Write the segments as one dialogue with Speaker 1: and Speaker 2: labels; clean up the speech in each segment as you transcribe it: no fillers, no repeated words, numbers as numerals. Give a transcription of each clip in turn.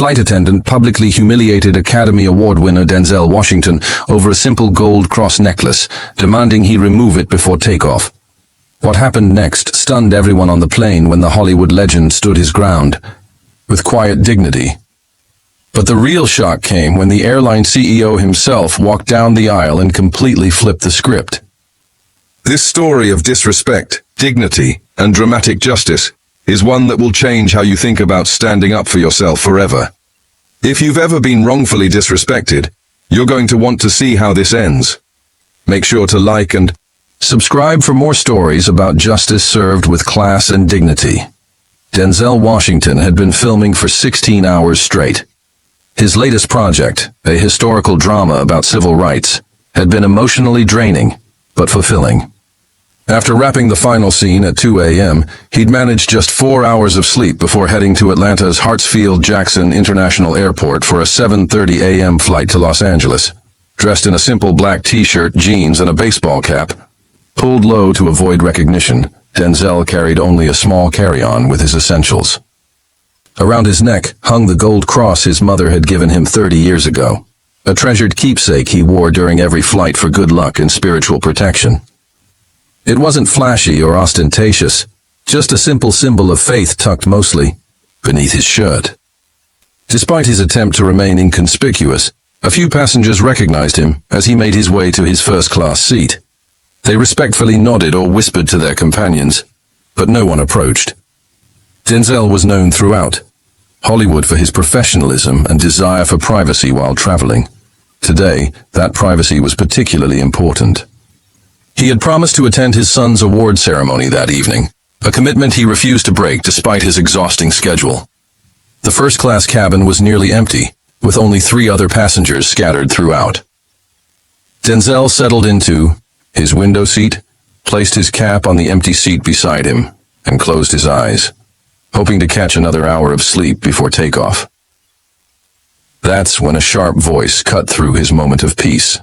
Speaker 1: flight attendant publicly humiliated Academy Award winner Denzel Washington over a simple gold cross necklace, demanding he remove it before takeoff. What happened next stunned everyone on the plane when the Hollywood legend stood his ground, with quiet dignity. But the real shock came when the airline CEO himself walked down the aisle and completely flipped the script.
Speaker 2: This story of disrespect, dignity, and dramatic justice is one that will change how you think about standing up for yourself forever. If you've ever been wrongfully disrespected, you're going to want to see how this ends. Make sure to like and
Speaker 1: subscribe for more stories about justice served with class and dignity. Denzel Washington had been filming for 16 hours straight. His latest project, a historical drama about civil rights, had been emotionally draining, but fulfilling. After wrapping the final scene at 2 a.m., he'd managed just 4 hours of sleep before heading to Atlanta's Hartsfield-Jackson International Airport for a 7:30 a.m. flight to Los Angeles. Dressed in a simple black t-shirt, jeans, and a baseball cap, pulled low to avoid recognition, Denzel carried only a small carry-on with his essentials. Around his neck hung the gold cross his mother had given him 30 years ago, a treasured keepsake he wore during every flight for good luck and spiritual protection. It wasn't flashy or ostentatious, just a simple symbol of faith tucked mostly beneath his shirt. Despite his attempt to remain inconspicuous, a few passengers recognized him as he made his way to his first-class seat. They respectfully nodded or whispered to their companions, but no one approached. Denzel was known throughout Hollywood for his professionalism and desire for privacy while traveling. Today, that privacy was particularly important. He had promised to attend his son's award ceremony that evening, a commitment he refused to break despite his exhausting schedule. The first-class cabin was nearly empty, with only 3 other passengers scattered throughout. Denzel settled into his window seat, placed his cap on the empty seat beside him, and closed his eyes, hoping to catch another hour of sleep before takeoff. That's when a sharp voice cut through his moment of peace.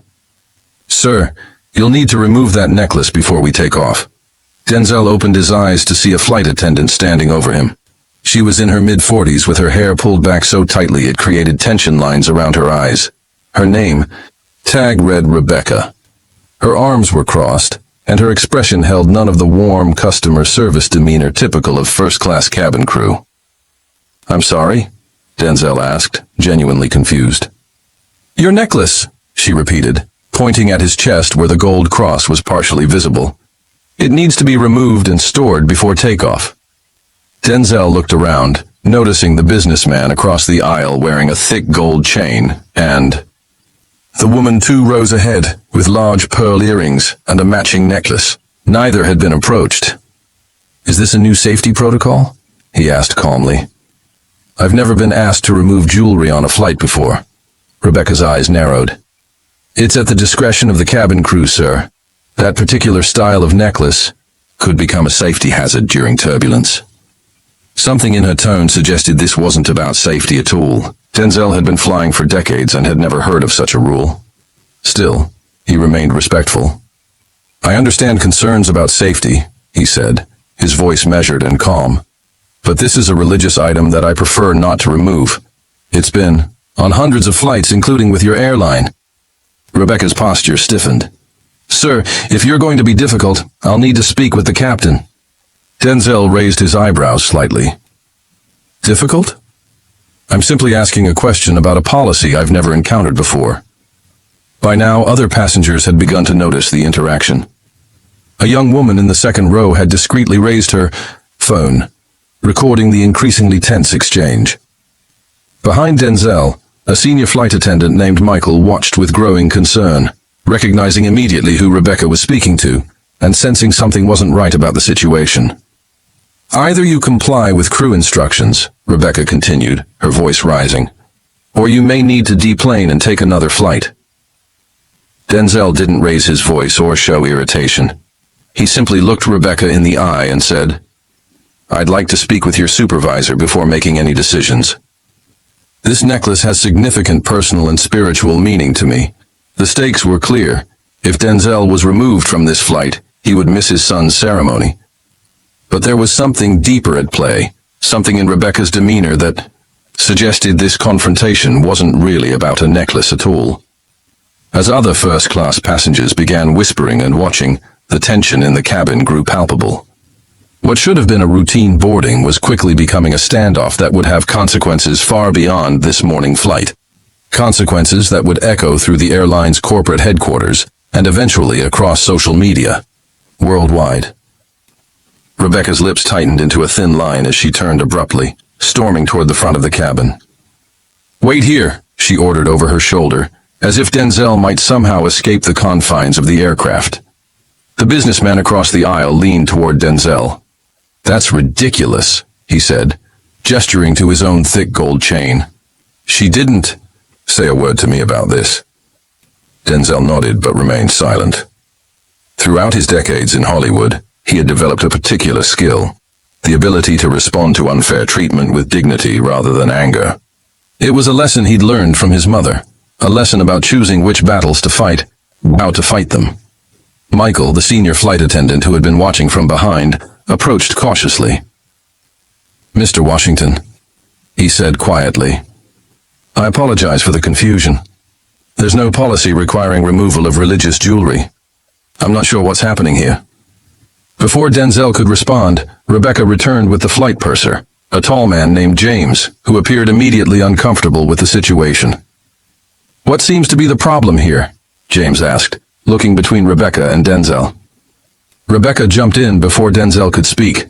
Speaker 1: "Sir, you'll need to remove that necklace before we take off." Denzel opened his eyes to see a flight attendant standing over him. She was in her mid-40s with her hair pulled back so tightly it created tension lines around her eyes. Her name, tag read Rebecca. Her arms were crossed, and her expression held none of the warm customer service demeanor typical of first-class cabin crew. "I'm sorry?" Denzel asked, genuinely confused. "Your necklace," she repeated, pointing at his chest where the gold cross was partially visible. "It needs to be removed and stored before takeoff." Denzel looked around, noticing the businessman across the aisle wearing a thick gold chain, and the woman 2 rows ahead, with large pearl earrings and a matching necklace. Neither had been approached. "Is this a new safety protocol?" he asked calmly. "I've never been asked to remove jewelry on a flight before." Rebecca's eyes narrowed. "It's at the discretion of the cabin crew, sir. That particular style of necklace could become a safety hazard during turbulence." Something in her tone suggested this wasn't about safety at all. Denzel had been flying for decades and had never heard of such a rule. Still, he remained respectful. "I understand concerns about safety," he said, his voice measured and calm. "But this is a religious item that I prefer not to remove. It's been on hundreds of flights, including with your airline." Rebecca's posture stiffened. "Sir, if you're going to be difficult, I'll need to speak with the captain." Denzel raised his eyebrows slightly. "Difficult? I'm simply asking a question about a policy I've never encountered before." By now, other passengers had begun to notice the interaction. A young woman in the second row had discreetly raised her phone, recording the increasingly tense exchange. Behind Denzel, a senior flight attendant named Michael watched with growing concern, recognizing immediately who Rebecca was speaking to, and sensing something wasn't right about the situation. "Either you comply with crew instructions," Rebecca continued, her voice rising, "or you may need to deplane and take another flight." Denzel didn't raise his voice or show irritation. He simply looked Rebecca in the eye and said, "I'd like to speak with your supervisor before making any decisions. This necklace has significant personal and spiritual meaning to me. The stakes were clear. If Denzel was removed from this flight, he would miss his son's ceremony. But there was something deeper at play, something in Rebecca's demeanor that suggested this confrontation wasn't really about a necklace at all. As other first-class passengers began whispering and watching, the tension in the cabin grew palpable. What should have been a routine boarding was quickly becoming a standoff that would have consequences far beyond this morning flight. Consequences that would echo through the airline's corporate headquarters and eventually across social media, worldwide. Rebecca's lips tightened into a thin line as she turned abruptly, storming toward the front of the cabin. "Wait here," she ordered over her shoulder, as if Denzel might somehow escape the confines of the aircraft. The businessman across the aisle leaned toward Denzel. "That's ridiculous," he said, gesturing to his own thick gold chain. "She didn't say a word to me about this." Denzel nodded but remained silent. Throughout his decades in Hollywood, he had developed a particular skill, the ability to respond to unfair treatment with dignity rather than anger. It was a lesson he'd learned from his mother, a lesson about choosing which battles to fight, how to fight them. Michael, the senior flight attendant who had been watching from behind, approached cautiously. "Mr. Washington," he said quietly, "I apologize for the confusion. There's no policy requiring removal of religious jewelry. I'm not sure what's happening here." Before Denzel could respond, Rebecca returned with the flight purser, a tall man named James, who appeared immediately uncomfortable with the situation. "What seems to be the problem here?" James asked, looking between Rebecca and Denzel. Rebecca jumped in before Denzel could speak.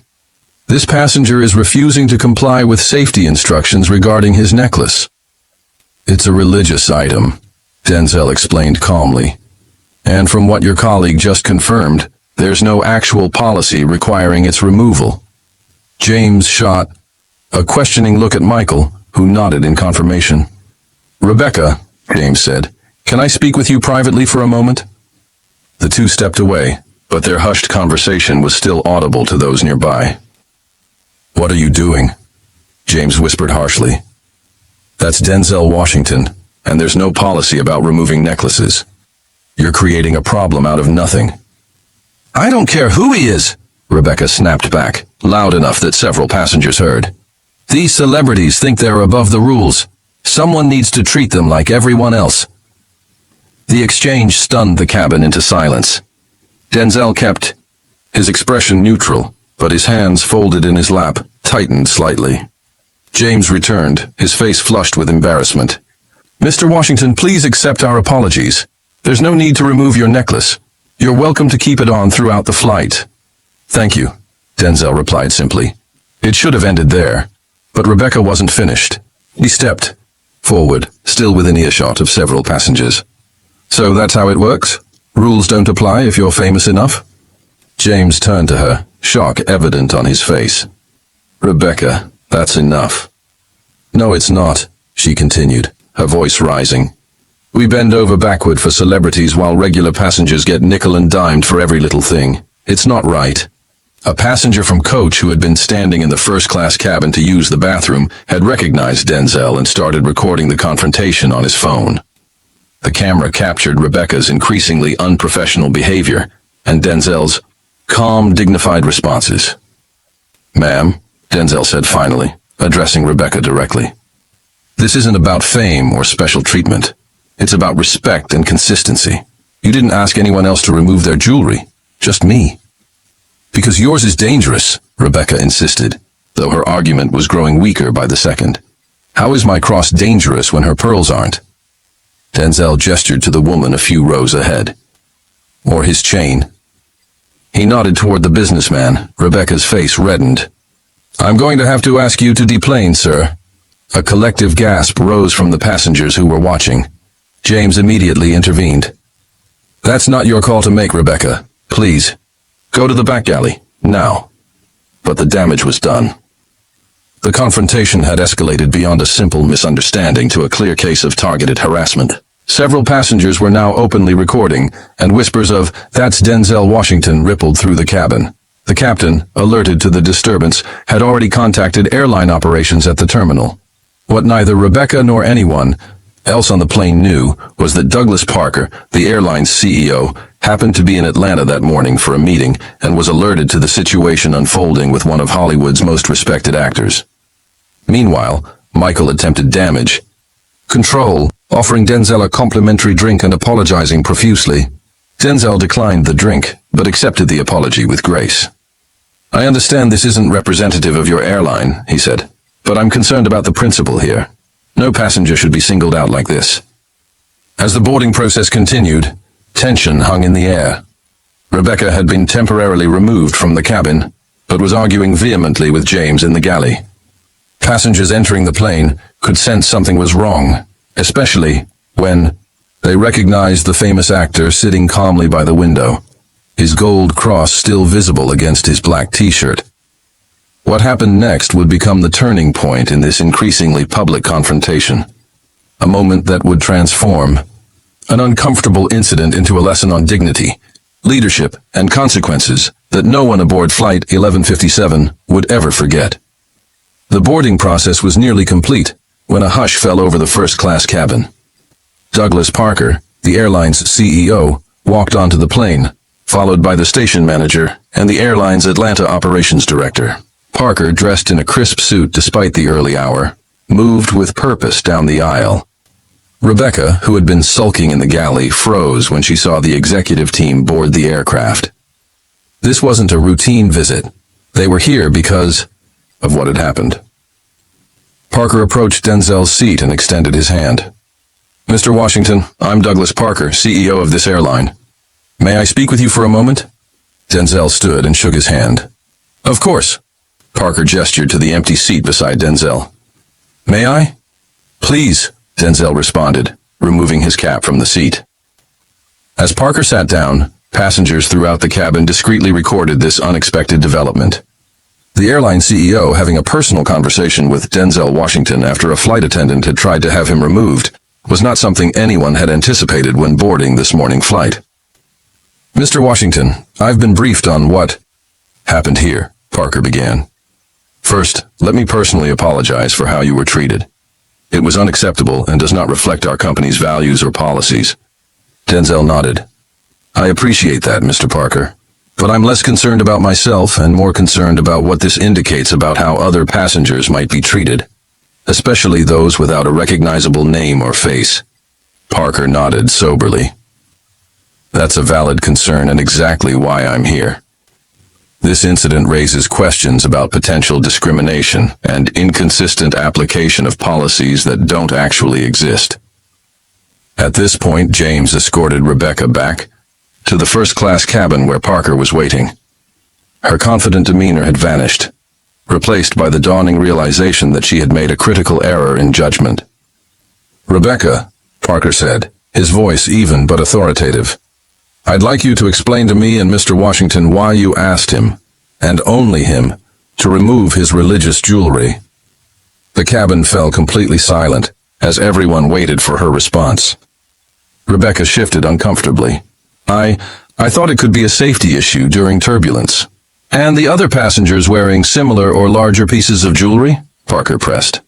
Speaker 1: "This passenger is refusing to comply with safety instructions regarding his necklace." "It's a religious item," Denzel explained calmly. "And from what your colleague just confirmed, there's no actual policy requiring its removal." James shot a questioning look at Michael, who nodded in confirmation. "Rebecca," James said, "can I speak with you privately for a moment?" The two stepped away, but their hushed conversation was still audible to those nearby. "What are you doing?" James whispered harshly. "That's Denzel Washington, and there's no policy about removing necklaces. You're creating a problem out of nothing." "I don't care who he is," Rebecca snapped back, loud enough that several passengers heard. "These celebrities think they're above the rules. Someone needs to treat them like everyone else." The exchange stunned the cabin into silence. Denzel kept his expression neutral, but his hands folded in his lap tightened slightly. James returned, his face flushed with embarrassment. "Mr. Washington, please accept our apologies. There's no need to remove your necklace. You're welcome to keep it on throughout the flight." "Thank you," Denzel replied simply. It should have ended there, but Rebecca wasn't finished. He stepped forward, still within earshot of several passengers. "So that's how it works? Rules don't apply if you're famous enough?" James turned to her, shock evident on his face. "Rebecca, that's enough." "No, it's not," she continued, her voice rising. "We bend over backward for celebrities while regular passengers get nickel and dimed for every little thing. It's not right." A passenger from coach who had been standing in the first-class cabin to use the bathroom had recognized Denzel and started recording the confrontation on his phone. The camera captured Rebecca's increasingly unprofessional behavior and Denzel's calm, dignified responses. "Ma'am," Denzel said finally, addressing Rebecca directly. "This isn't about fame or special treatment. It's about respect and consistency. You didn't ask anyone else to remove their jewelry, just me." "Because yours is dangerous," Rebecca insisted, though her argument was growing weaker by the second. "How is my cross dangerous when her pearls aren't?" Denzel gestured to the woman a few rows ahead. "Or his chain." He nodded toward the businessman. Rebecca's face reddened. "I'm going to have to ask you to deplane, sir." A collective gasp rose from the passengers who were watching. James immediately intervened. "That's not your call to make, Rebecca. Please, go to the back galley, now." But the damage was done. The confrontation had escalated beyond a simple misunderstanding to a clear case of targeted harassment. Several passengers were now openly recording, and whispers of, "That's Denzel Washington," rippled through the cabin. The captain, alerted to the disturbance, had already contacted airline operations at the terminal. What neither Rebecca nor anyone else on the plane knew was that Douglas Parker, the airline's CEO, happened to be in Atlanta that morning for a meeting and was alerted to the situation unfolding with one of Hollywood's most respected actors. Meanwhile, Michael attempted damage. Control, offering Denzel a complimentary drink and apologizing profusely. Denzel declined the drink, but accepted the apology with grace. "I understand this isn't representative of your airline," he said, "but I'm concerned about the principle here. No passenger should be singled out like this." As the boarding process continued, tension hung in the air. Rebecca had been temporarily removed from the cabin, but was arguing vehemently with James in the galley. Passengers entering the plane could sense something was wrong, especially when they recognized the famous actor sitting calmly by the window, his gold cross still visible against his black t-shirt. What happened next would become the turning point in this increasingly public confrontation, a moment that would transform an uncomfortable incident into a lesson on dignity, leadership, and consequences that no one aboard Flight 1157 would ever forget. The boarding process was nearly complete when a hush fell over the first-class cabin. Douglas Parker, the airline's CEO, walked onto the plane, followed by the station manager and the airline's Atlanta operations director. Parker, dressed in a crisp suit despite the early hour, moved with purpose down the aisle. Rebecca, who had been sulking in the galley, froze when she saw the executive team board the aircraft. This wasn't a routine visit. They were here because of what had happened. Parker approached Denzel's seat and extended his hand. "Mr. Washington, I'm Douglas Parker, CEO of this airline. May I speak with you for a moment?" Denzel stood and shook his hand. "Of course." Parker gestured to the empty seat beside Denzel. "May I?" "Please," Denzel responded, removing his cap from the seat. As Parker sat down, passengers throughout the cabin discreetly recorded this unexpected development. The airline CEO having a personal conversation with Denzel Washington after a flight attendant had tried to have him removed was not something anyone had anticipated when boarding this morning flight. "Mr. Washington, I've been briefed on what happened here," Parker began. "First, let me personally apologize for how you were treated. It was unacceptable and does not reflect our company's values or policies." Denzel nodded. "I appreciate that, Mr. Parker. But I'm less concerned about myself and more concerned about what this indicates about how other passengers might be treated, especially those without a recognizable name or face." Parker nodded soberly. "That's a valid concern and exactly why I'm here. This incident raises questions about potential discrimination and inconsistent application of policies that don't actually exist." At this point, James escorted Rebecca back to the first-class cabin where Parker was waiting. Her confident demeanor had vanished, replaced by the dawning realization that she had made a critical error in judgment. "Rebecca," Parker said, his voice even but authoritative, "I'd like you to explain to me and Mr. Washington why you asked him, and only him, to remove his religious jewelry." The cabin fell completely silent as everyone waited for her response. Rebecca shifted uncomfortably. I thought it could be a safety issue during turbulence." "And the other passengers wearing similar or larger pieces of jewelry?" Parker pressed.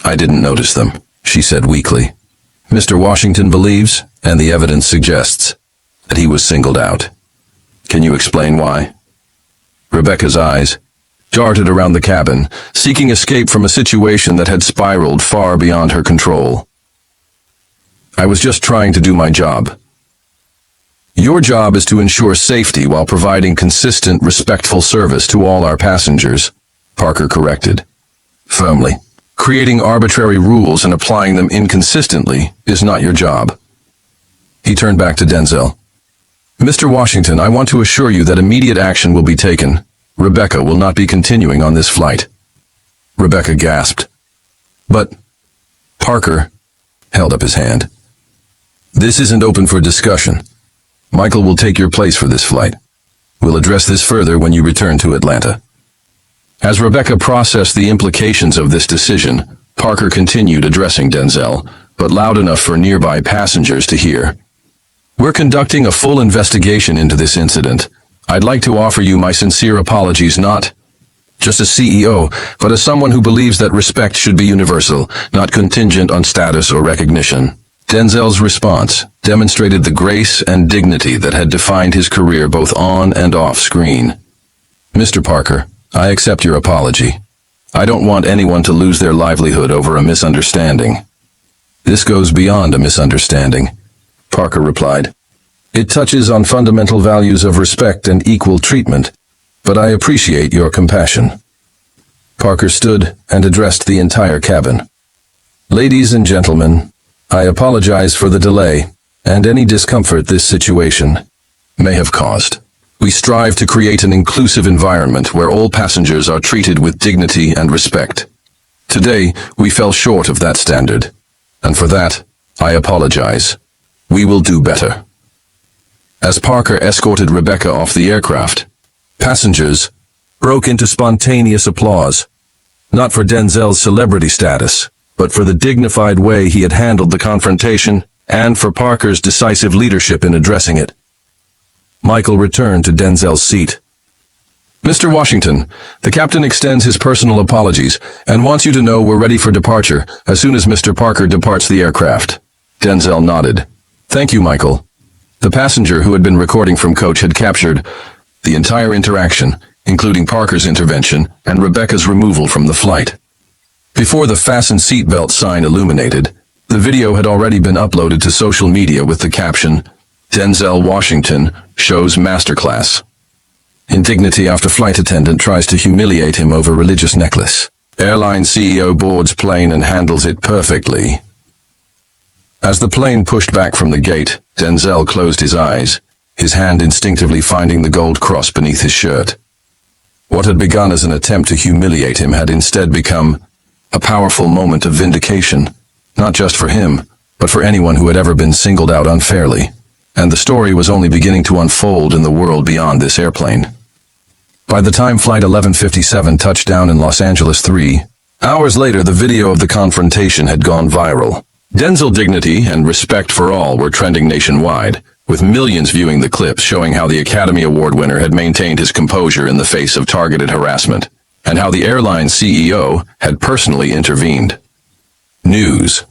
Speaker 1: "I didn't notice them," she said weakly. "Mr. Washington believes, and the evidence suggests, that he was singled out. Can you explain why?" Rebecca's eyes darted around the cabin, seeking escape from a situation that had spiraled far beyond her control. "I was just trying to do my job." "Your job is to ensure safety while providing consistent, respectful service to all our passengers," Parker corrected firmly. "Creating arbitrary rules and applying them inconsistently is not your job." He turned back to Denzel. "Mr. Washington, I want to assure you that immediate action will be taken. Rebecca will not be continuing on this flight." Rebecca gasped. "But..." Parker held up his hand. "This isn't open for discussion. Michael will take your place for this flight. We'll address this further when you return to Atlanta." As Rebecca processed the implications of this decision, Parker continued addressing Denzel, but loud enough for nearby passengers to hear. "We're conducting a full investigation into this incident. I'd like to offer you my sincere apologies, not just as CEO, but as someone who believes that respect should be universal, not contingent on status or recognition." Denzel's response demonstrated the grace and dignity that had defined his career both on and off screen. "Mr. Parker, I accept your apology. I don't want anyone to lose their livelihood over a misunderstanding." "This goes beyond a misunderstanding," Parker replied. "It touches on fundamental values of respect and equal treatment, but I appreciate your compassion." Parker stood and addressed the entire cabin. "Ladies and gentlemen, I apologize for the delay and any discomfort this situation may have caused. We strive to create an inclusive environment where all passengers are treated with dignity and respect. Today, we fell short of that standard, and for that, I apologize. We will do better." As Parker escorted Rebecca off the aircraft, passengers broke into spontaneous applause, not for Denzel's celebrity status, but for the dignified way he had handled the confrontation and for Parker's decisive leadership in addressing it. Michael returned to Denzel's seat. "Mr. Washington, the captain extends his personal apologies and wants you to know we're ready for departure as soon as Mr. Parker departs the aircraft." Denzel nodded. "Thank you, Michael." The passenger who had been recording from coach had captured the entire interaction, including Parker's intervention and Rebecca's removal from the flight. Before the fasten seatbelt sign illuminated, the video had already been uploaded to social media with the caption, "Denzel Washington shows masterclass. Indignity after flight attendant tries to humiliate him over religious necklace. Airline CEO boards plane and handles it perfectly." As the plane pushed back from the gate, Denzel closed his eyes, his hand instinctively finding the gold cross beneath his shirt. What had begun as an attempt to humiliate him had instead become a powerful moment of vindication, not just for him, but for anyone who had ever been singled out unfairly. And the story was only beginning to unfold in the world beyond this airplane. By the time Flight 1157 touched down in Los Angeles 3 hours later, the video of the confrontation had gone viral. Denzel's dignity and respect for all were trending nationwide, with millions viewing the clips showing how the Academy Award winner had maintained his composure in the face of targeted harassment, and how the airline CEO had personally intervened. News.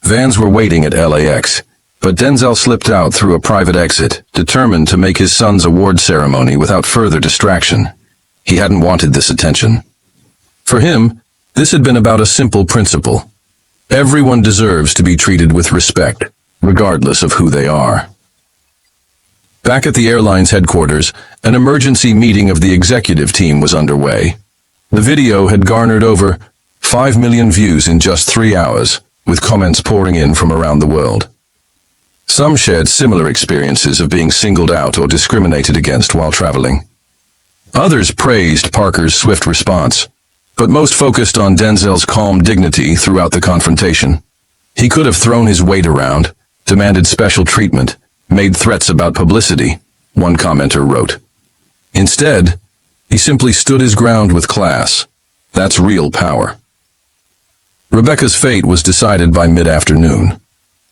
Speaker 1: Vans were waiting at LAX, but Denzel slipped out through a private exit, determined to make his son's award ceremony without further distraction. He hadn't wanted this attention. For him, this had been about a simple principle. Everyone deserves to be treated with respect, regardless of who they are. Back at the airline's headquarters, an emergency meeting of the executive team was underway. The video had garnered over 5 million views in just 3 hours, with comments pouring in from around the world. Some shared similar experiences of being singled out or discriminated against while traveling. Others praised Parker's swift response, but most focused on Denzel's calm dignity throughout the confrontation. He could have thrown his weight around, demanded special treatment, made threats about publicity, one commenter wrote. Instead, he simply stood his ground with class. That's real power. Rebecca's fate was decided by mid-afternoon.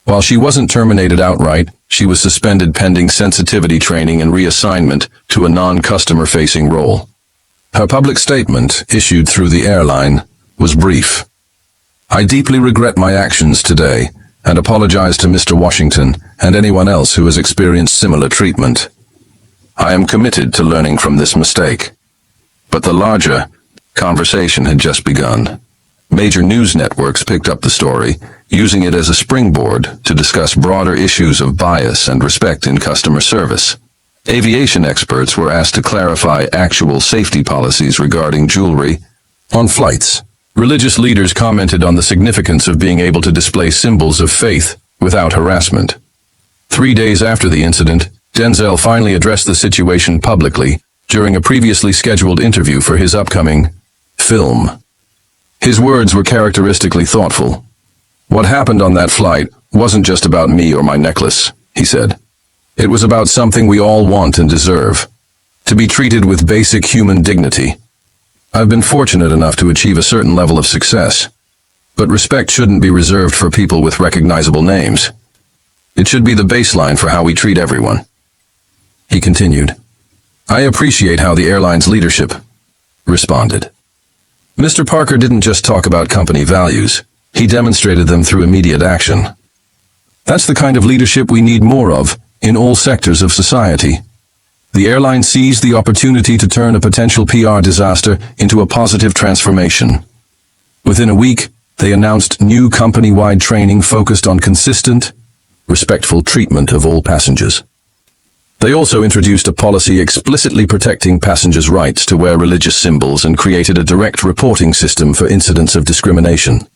Speaker 1: While she wasn't terminated outright, she was suspended pending sensitivity training and reassignment to a non-customer-facing role. Her public statement, issued through the airline, was brief. "I deeply regret my actions today and apologize to Mr. Washington and anyone else who has experienced similar treatment. I am committed to learning from this mistake." But the larger conversation had just begun. Major news networks picked up the story, using it as a springboard to discuss broader issues of bias and respect in customer service. Aviation experts were asked to clarify actual safety policies regarding jewelry on flights. Religious leaders commented on the significance of being able to display symbols of faith without harassment. 3 days after the incident, Denzel finally addressed the situation publicly during a previously scheduled interview for his upcoming film. His words were characteristically thoughtful. "What happened on that flight wasn't just about me or my necklace," he said. "It was about something we all want and deserve, to be treated with basic human dignity. I've been fortunate enough to achieve a certain level of success, but respect shouldn't be reserved for people with recognizable names. It should be the baseline for how we treat everyone." He continued, "I appreciate how the airline's leadership responded. Mr. Parker didn't just talk about company values, he demonstrated them through immediate action. That's the kind of leadership we need more of in all sectors of society. The airline seized the opportunity to turn a potential PR disaster into a positive transformation. Within a week, they announced new company-wide training focused on consistent, respectful treatment of all passengers. They also introduced a policy explicitly protecting passengers' rights to wear religious symbols and created a direct reporting system for incidents of discrimination.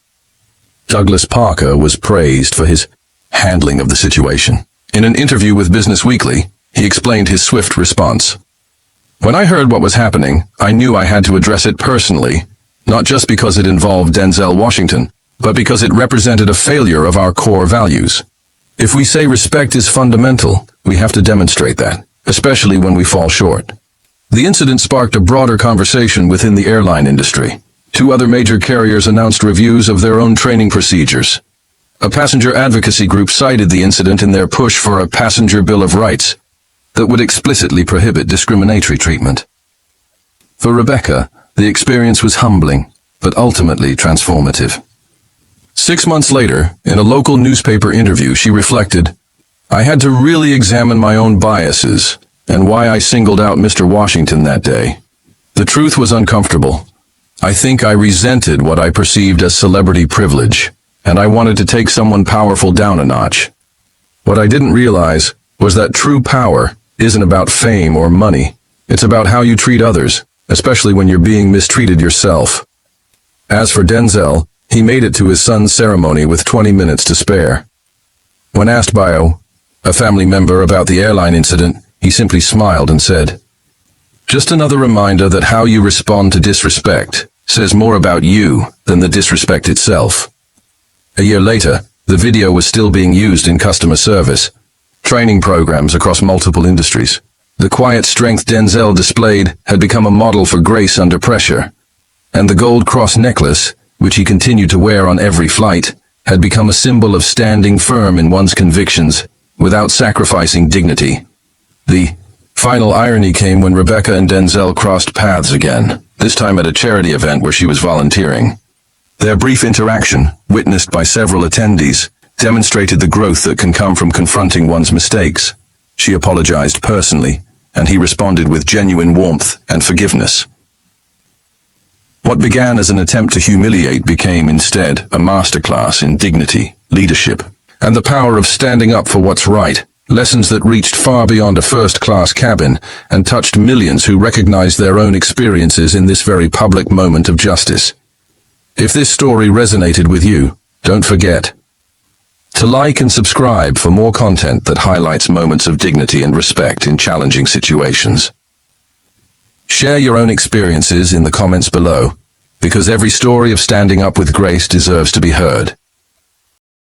Speaker 1: Douglas Parker was praised for his handling of the situation. In an interview with Business Weekly, he explained his swift response. "When I heard what was happening, I knew I had to address it personally, not just because it involved Denzel Washington, but because it represented a failure of our core values. If we say respect is fundamental, we have to demonstrate that, especially when we fall short." The incident sparked a broader conversation within the airline industry. Two other major carriers announced reviews of their own training procedures. A passenger advocacy group cited the incident in their push for a passenger bill of rights that would explicitly prohibit discriminatory treatment. For Rebecca, the experience was humbling, but ultimately transformative. 6 months later, in a local newspaper interview, she reflected, "I had to really examine my own biases and why I singled out Mr. Washington that day. The truth was uncomfortable. I think I resented what I perceived as celebrity privilege, and I wanted to take someone powerful down a notch. What I didn't realize was that true power isn't about fame or money. It's about how you treat others, especially when you're being mistreated yourself." As for Denzel, he made it to his son's ceremony with 20 minutes to spare. When asked by a family member about the airline incident, he simply smiled and said, "Just another reminder that how you respond to disrespect says more about you than the disrespect itself." A year later, the video was still being used in customer service, training programs across multiple industries. The quiet strength Denzel displayed had become a model for grace under pressure, and the gold cross necklace, which he continued to wear on every flight, had become a symbol of standing firm in one's convictions without sacrificing dignity. The final irony came when Rebecca and Denzel crossed paths again, this time at a charity event where she was volunteering. Their brief interaction, witnessed by several attendees, demonstrated the growth that can come from confronting one's mistakes. She apologized personally, and he responded with genuine warmth and forgiveness. What began as an attempt to humiliate became instead a masterclass in dignity, leadership, and the power of standing up for what's right, lessons that reached far beyond a first-class cabin and touched millions who recognized their own experiences in this very public moment of justice. If this story resonated with you, don't forget to like and subscribe for more content that highlights moments of dignity and respect in challenging situations. Share your own experiences in the comments below, because every story of standing up with grace deserves to be heard.